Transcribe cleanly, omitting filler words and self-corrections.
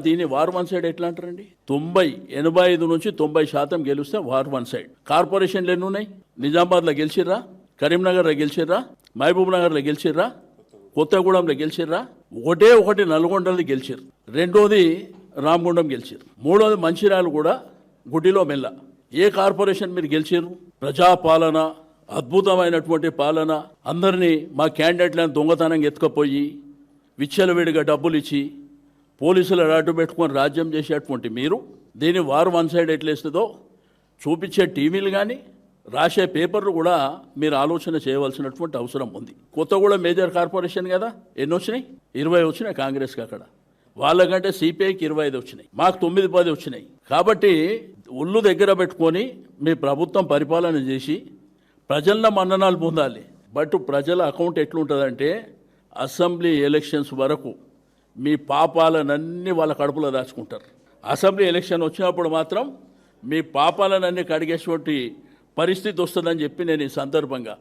దీన్ని war one side ఎట్లా అంటారండి? 85 నుంచి 90% గెలిస్తే వార్ వన్ సైడ్. కార్పొరేషన్లు ఎన్ని ఉన్నాయి? నిజామాబాద్లో గెలిచిర్రా, కరీంనగర్లో గెలిచిర్రా, మహబూబ్ నగర్లో గెలిచిర్రా, కొత్తగూడెంలో గెలిచిర్రా, ఒకటి నల్గొండలో గెలిచిర్రు, రెండోది రామగుండం గెలిచిర్రు, మూడోది మంచిర్యాల కూడా గుడిలో మెల్ల. ఏ కార్పొరేషన్ మీరు గెలిచిర్రు? ప్రజాపాలన, అద్భుతమైనటువంటి పాలన, అందరినీ మా క్యాండిడేట్లను దొంగతనంగా ఎత్తుకపోయి విచ్చలవిడిగా డబ్బులు ఇచ్చి పోలీసులు అడ్డు పెట్టుకొని రాజ్యం చేసేటువంటి మీరు దీన్ని వారు వన్ సైడ్ ఎట్లేస్తుందో చూపించే టీవీలు కానీ రాసే పేపర్లు కూడా మీరు ఆలోచన చేయవలసినటువంటి అవసరం ఉంది. కొత్తగూడెం మేజర్ కార్పొరేషన్ కదా, ఎన్ని వచ్చినాయి? 20 వచ్చినాయి కాంగ్రెస్కి. అక్కడ వాళ్ళకంటే సిపిఐకి 25 వచ్చినాయి, మాకు 9-10 వచ్చినాయి. కాబట్టి ఒళ్ళు దగ్గర పెట్టుకొని మీ ప్రభుత్వం పరిపాలన చేసి ప్రజల మన్ననాలు పొందాలి. బట్ ప్రజల అకౌంట్ ఎట్లుంటుందంటే అసెంబ్లీ ఎలక్షన్స్ వరకు మీ పాపాలనన్నీ వాళ్ళ కడుపులో దాచుకుంటారు. అసెంబ్లీ ఎలక్షన్ వచ్చినప్పుడు మాత్రం మీ పాపాలనన్నీ కడిగేటువంటి పరిస్థితి వస్తుందని చెప్పి నేను ఈ సందర్భంగా